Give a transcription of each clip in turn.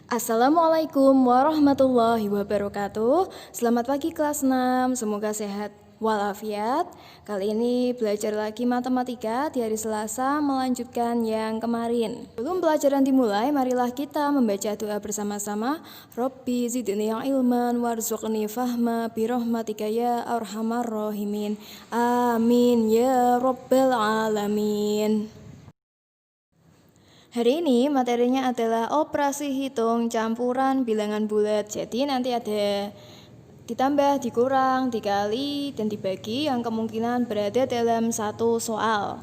Assalamualaikum warahmatullahi wabarakatuh. Selamat pagi kelas 6, semoga sehat walafiat. Kali ini belajar lagi matematika di hari Selasa, melanjutkan yang kemarin. Sebelum pelajaran dimulai, marilah kita membaca doa bersama-sama. Robbi zidni ilman warzuqni fahma birahmatika ya arhamar rahimin. Amin ya rabbal alamin. Hari ini materinya adalah operasi hitung campuran bilangan bulat. Jadi nanti ada ditambah, dikurang, dikali, dan dibagi yang kemungkinan berada dalam satu soal.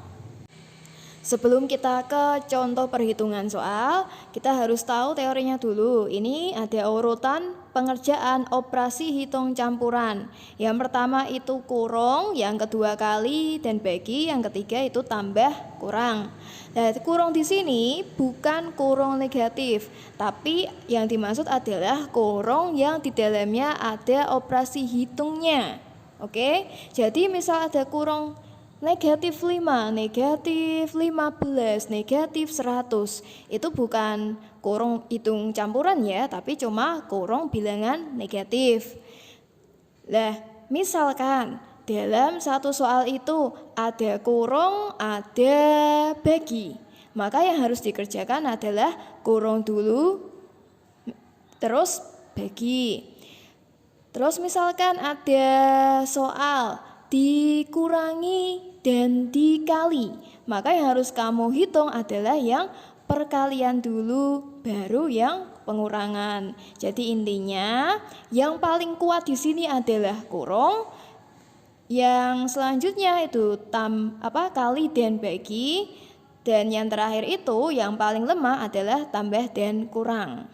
Sebelum kita ke contoh perhitungan soal, kita harus tahu teorinya dulu. Ini ada urutan pengerjaan operasi hitung campuran. Yang pertama itu kurung, yang kedua kali, dan bagi, yang ketiga itu tambah kurang. Nah, kurung di sini bukan kurung negatif, tapi yang dimaksud adalah kurung yang di dalamnya ada operasi hitungnya. Oke, jadi misal ada kurung negatif 5, negatif 15, negatif 100. Itu bukan kurung hitung campuran ya, tapi cuma kurung bilangan negatif. Nah, misalkan dalam satu soal itu ada kurung, ada bagi. Maka yang harus dikerjakan adalah kurung dulu, terus bagi. Terus misalkan ada soal dikurangi dan dikali, maka yang harus kamu hitung adalah yang perkalian dulu, baru yang pengurangan. Jadi intinya yang paling kuat di sini adalah kurung, yang selanjutnya itu kali dan bagi, dan yang terakhir itu yang paling lemah adalah tambah dan kurang.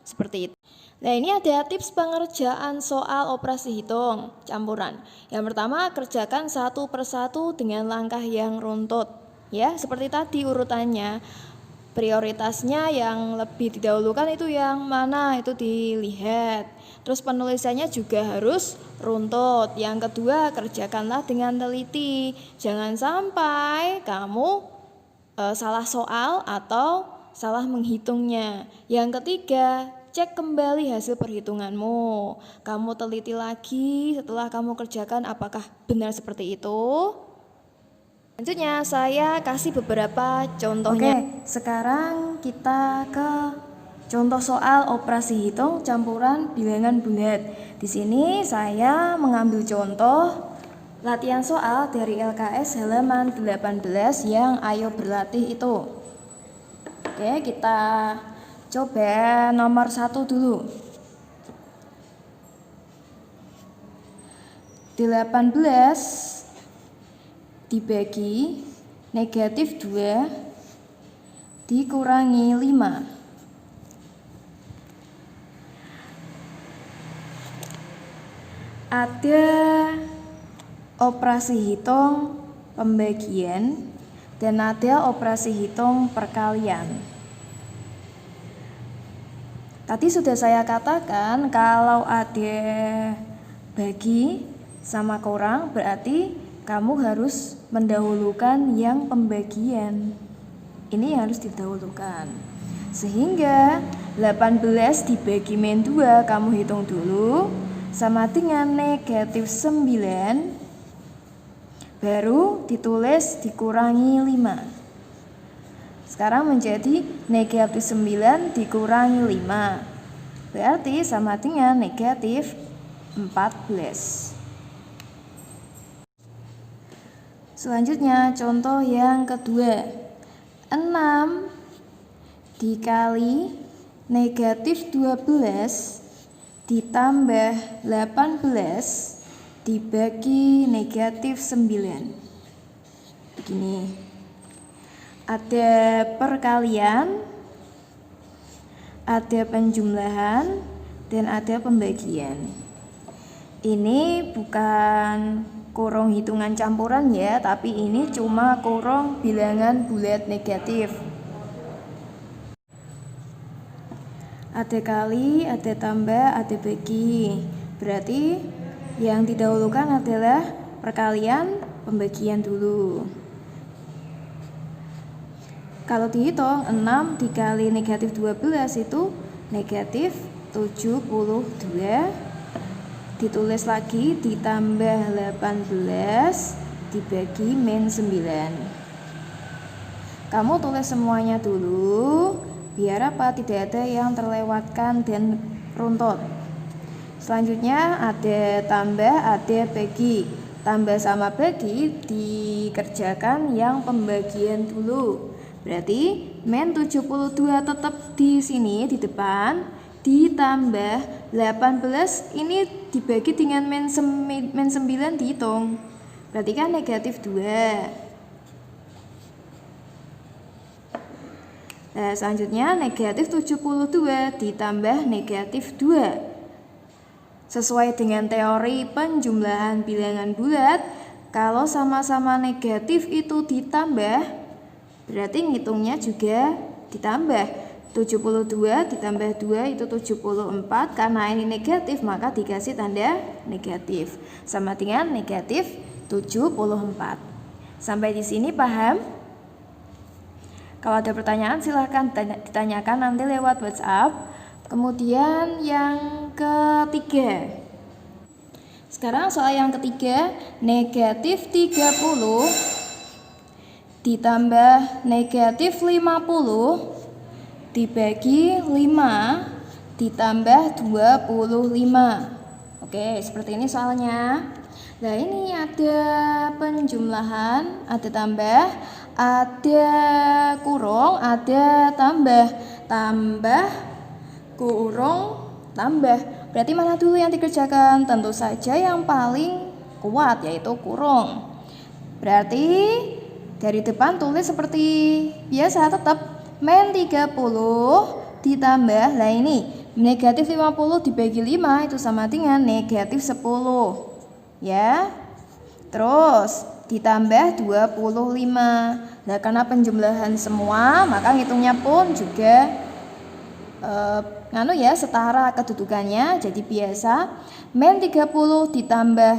Seperti itu. Nah, ini ada tips pengerjaan soal operasi hitung campuran. Yang pertama, kerjakan satu persatu dengan langkah yang runtut. Ya, seperti tadi urutannya. Prioritasnya yang lebih didahulukan itu yang mana, itu dilihat. Terus penulisannya juga harus runtut. Yang kedua, kerjakanlah dengan teliti. Jangan sampai kamu salah soal atau salah menghitungnya. Yang ketiga, cek kembali hasil perhitunganmu. Kamu teliti lagi setelah kamu kerjakan apakah benar seperti itu. Selanjutnya saya kasih beberapa contohnya. Oke, sekarang kita ke contoh soal operasi hitung campuran bilangan bulat. Di sini saya mengambil contoh latihan soal dari LKS halaman 18 yang ayo berlatih itu. Oke, kita coba nomor 1 dulu. 18 dibagi negatif 2 dikurangi 5. Ada operasi hitung pembagian dan ada operasi hitung perkalian. Tadi sudah saya katakan kalau ada bagi sama kurang berarti kamu harus mendahulukan yang pembagian. Ini harus didahulukan. Sehingga 18 dibagi min 2 kamu hitung dulu sama dengan negatif 9 baru ditulis dikurangi 5. Sekarang menjadi negatif 9 dikurangi 5. Berarti sama dengan negatif 14. Selanjutnya contoh yang kedua. 6 dikali negatif 12 ditambah 18 dibagi negatif 9. Begini. Ada perkalian, ada penjumlahan, dan ada pembagian. Ini bukan kurung hitungan campuran ya, tapi ini cuma kurung bilangan bulat negatif. Ada kali, ada tambah, ada bagi. Berarti yang didahulukan adalah perkalian, pembagian dulu. Kalau dihitung 6 dikali negatif 12 itu negatif 72 ditulis lagi ditambah 18 dibagi min 9. Kamu tulis semuanya dulu biar apa, tidak ada yang terlewatkan dan runtut. Selanjutnya ada tambah, ada bagi. Tambah sama bagi dikerjakan yang pembagian dulu. Berarti min 72 tetap di sini di depan, ditambah 18 ini dibagi dengan min 9 dihitung. Berarti kan negatif 2. Nah, selanjutnya negatif 72 ditambah negatif 2. Sesuai dengan teori penjumlahan bilangan bulat, kalau sama-sama negatif itu ditambah, berarti ngitungnya juga ditambah. 72 ditambah 2 itu 74, karena ini negatif maka dikasih tanda negatif. Sama dengan negatif 74. Sampai di sini paham? Kalau ada pertanyaan silahkan ditanyakan nanti lewat WhatsApp. Kemudian yang ketiga. Sekarang soal yang ketiga, negatif 30 ditambah negatif 50 dibagi 5 ditambah 25. Oke, seperti ini soalnya. Nah, ini ada penjumlahan, ada tambah, ada kurung, ada tambah, kurung, tambah. Berarti mana dulu yang dikerjakan? Tentu saja yang paling kuat, yaitu kurung. Berarti dari depan tulis seperti biasa, tetap min 30 ditambah, nah ini negatif 50 dibagi 5 itu sama dengan negatif 10 ya. Terus ditambah 25. Nah, karena penjumlahan semua maka ngitungnya pun juga setara kedudukannya. Jadi biasa min 30 ditambah,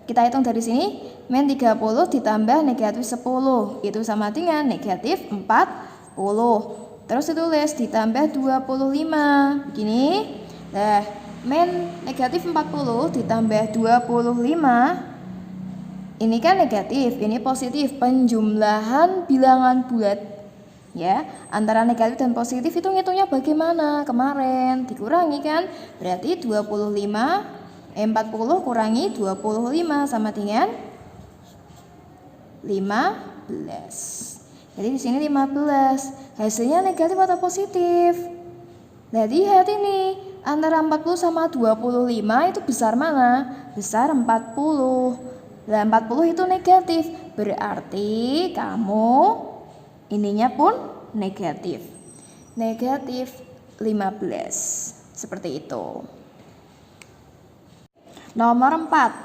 kita hitung dari sini, min 30 ditambah negatif 10 itu sama dengan negatif 40. Terus ditulis ditambah 25 begini. Nah, min negatif 40 ditambah 25 ini kan negatif, ini positif. Penjumlahan bilangan bulat ya, antara negatif dan positif itu ngitungnya bagaimana? Kemarin dikurangi kan, berarti 40 kurangi 25 sama dengan 15. Jadi di sini 15. Hasilnya negatif atau positif? Nah, lihat ini, antara 40 sama 25 itu besar mana? Besar 40. Nah, 40 itu negatif, berarti kamu ininya pun negatif. Negatif 15. Seperti itu. Nomor 4.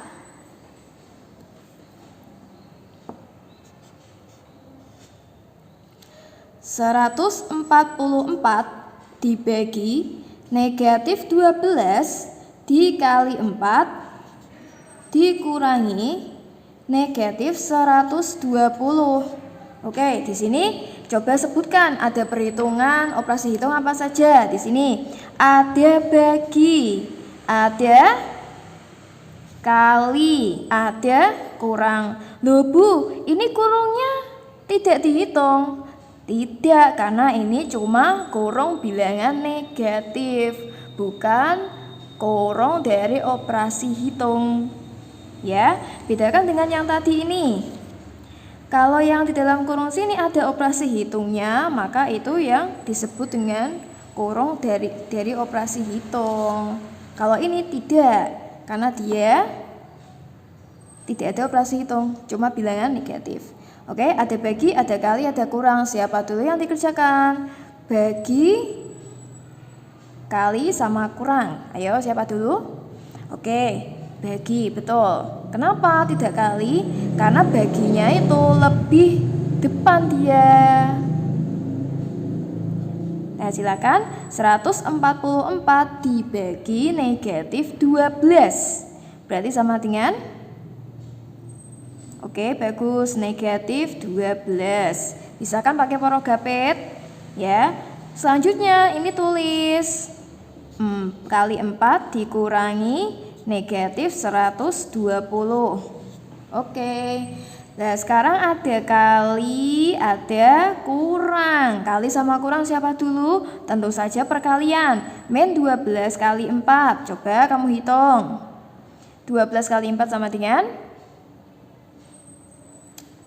(144) dibagi negatif 12 dikali 4 dikurangi negatif 120. Oke, di sini coba sebutkan ada perhitungan operasi hitung apa saja. Di sini ada bagi, ada kali, ada kurang. Loh Bu, ini kurungnya tidak dihitung. Tidak, karena ini cuma kurung bilangan negatif, bukan kurung dari operasi hitung. Ya, bedakan dengan yang tadi ini. Kalau yang di dalam kurung sini ada operasi hitungnya, maka itu yang disebut dengan kurung dari operasi hitung. Kalau ini tidak, karena dia tidak ada operasi hitung, cuma bilangan negatif. Oke, ada bagi, ada kali, ada kurang. Siapa dulu yang dikerjakan? Bagi, kali, sama kurang. Ayo, siapa dulu? Oke, bagi, betul. Kenapa tidak kali? Karena baginya itu lebih depan dia. Nah, silakan. 144 dibagi negatif 12. Berarti sama dengan, oke, bagus, negatif 12. Bisa kan pakai porogapet? Ya. Selanjutnya ini tulis kali 4 dikurangi negatif 120. Oke. Nah sekarang ada kali, ada kurang. Kali sama kurang siapa dulu? Tentu saja perkalian. Min 12 kali 4. Coba kamu hitung. 12 kali 4 sama dengan?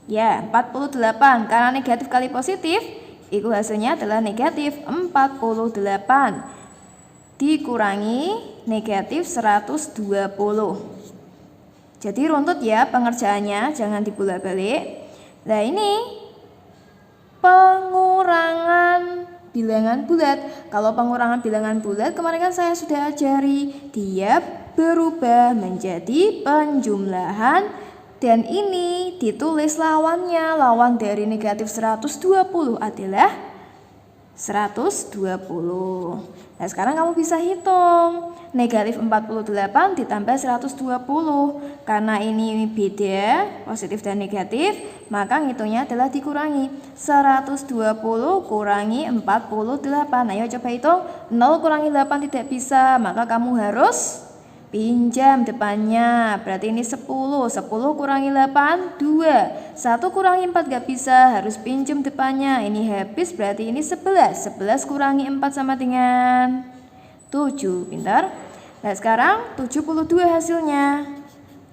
Ya, 48. Karena negatif kali positif, itu hasilnya adalah negatif 48. Dikurangi negatif 120. Jadi runtut ya pengerjaannya, jangan dibolak-balik. Nah ini pengurangan bilangan bulat. Kalau pengurangan bilangan bulat kemarin kan saya sudah ajari, dia berubah menjadi penjumlahan dan ini ditulis lawannya. Lawan dari negatif 120 adalah 120. Nah sekarang kamu bisa hitung negatif 48 ditambah 120. Karena ini beda positif dan negatif, maka ngitungnya adalah dikurangi 120 kurangi 48. Ayo coba hitung. 0 kurangi 8 tidak bisa, maka kamu harus pinjam depannya. Berarti ini 10 kurangi 8 2. 1 kurangi 4 gak bisa, harus pinjam depannya. Ini habis, berarti ini 11 kurangi 4 sama dengan 7. Pintar. Nah sekarang 72 hasilnya.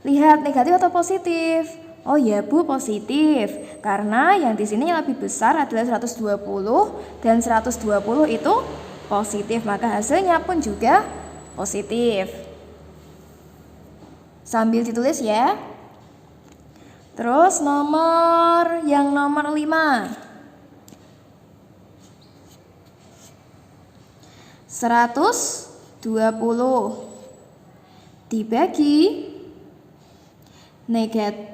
Lihat negatif atau positif? Oh ya Bu, positif. Karena yang di sini yang lebih besar adalah 120 dan 120 itu positif, maka hasilnya pun juga positif. Sambil ditulis ya. Terus nomor 5. 120 dibagi negatif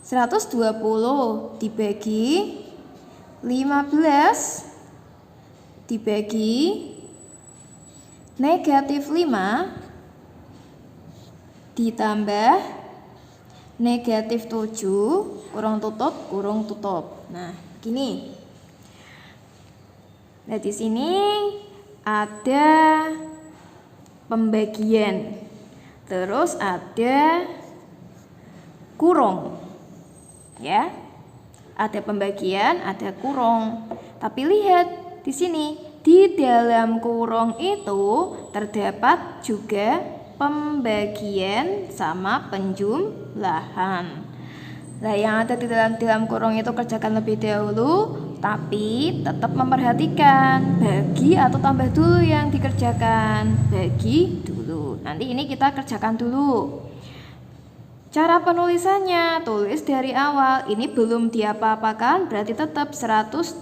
120 dibagi 15 dibagi negatif 5 ditambah negatif 7 kurung tutup. Nah, gini. Nah, di sini ada pembagian. Terus ada kurung. Ya. Ada pembagian, ada kurung. Tapi lihat di sini, di dalam kurung itu terdapat juga pembagian sama penjumlahan. Nah, yang ada di dalam kurung itu kerjakan lebih dahulu, tapi tetap memperhatikan bagi atau tambah dulu yang dikerjakan. Bagi dulu. Nanti ini kita kerjakan dulu. Cara penulisannya, tulis dari awal. Ini belum diapa-apakan, berarti tetap 120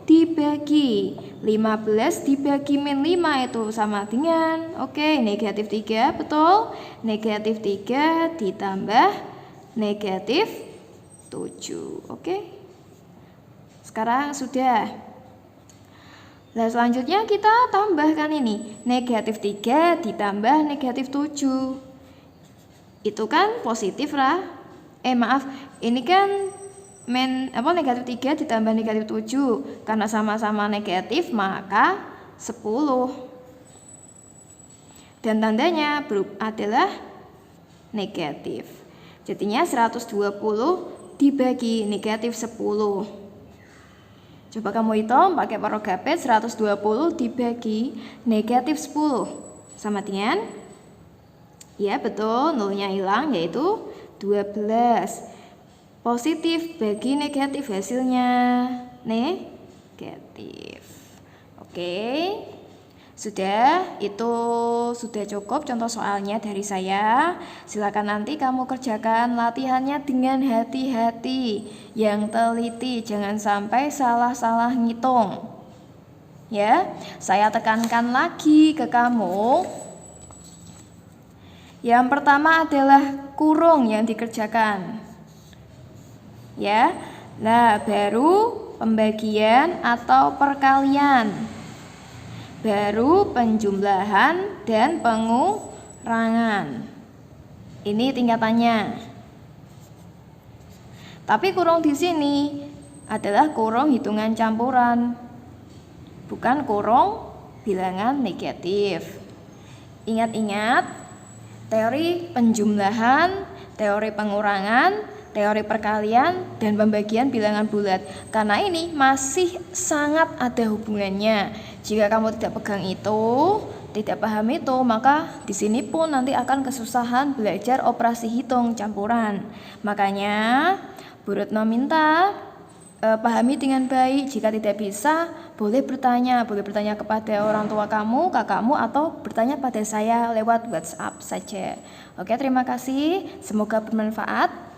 dibagi 15 dibagi min 5 itu sama dengan, oke, negatif 3, betul? Negatif 3 ditambah negatif 7, oke? Sekarang sudah. Nah selanjutnya kita tambahkan ini, negatif 3 ditambah negatif 7. Itu kan positif lah. Ini kan negatif 3 ditambah negatif 7. Karena sama-sama negatif maka 10. Dan tandanya adalah negatif. Jadinya 120 dibagi negatif 10. Coba kamu hitung pakai parogapet, 120 dibagi negatif 10 sama dengan, ya betul, nolnya hilang yaitu 12. Positif bagi negatif hasilnya negatif. Oke. Itu sudah cukup contoh soalnya dari saya. Silakan nanti kamu kerjakan latihannya dengan hati-hati, yang teliti, jangan sampai salah-salah ngitung. Ya, saya tekankan lagi ke kamu. Yang pertama adalah kurung yang dikerjakan. Ya. Nah, baru pembagian atau perkalian. Baru penjumlahan dan pengurangan. Ini tingkatannya. Tapi kurung di sini adalah kurung hitungan campuran, bukan kurung bilangan negatif. Ingat-ingat teori penjumlahan, teori pengurangan, teori perkalian, dan pembagian bilangan bulat. Karena ini masih sangat ada hubungannya. Jika kamu tidak pegang itu, tidak paham itu, maka di sini pun nanti akan kesusahan belajar operasi hitung campuran. Makanya Bu Retno minta pahami dengan baik. Jika tidak bisa, boleh bertanya kepada orang tua kamu, kakakmu, atau bertanya pada saya lewat WhatsApp saja. Oke, terima kasih. Semoga bermanfaat.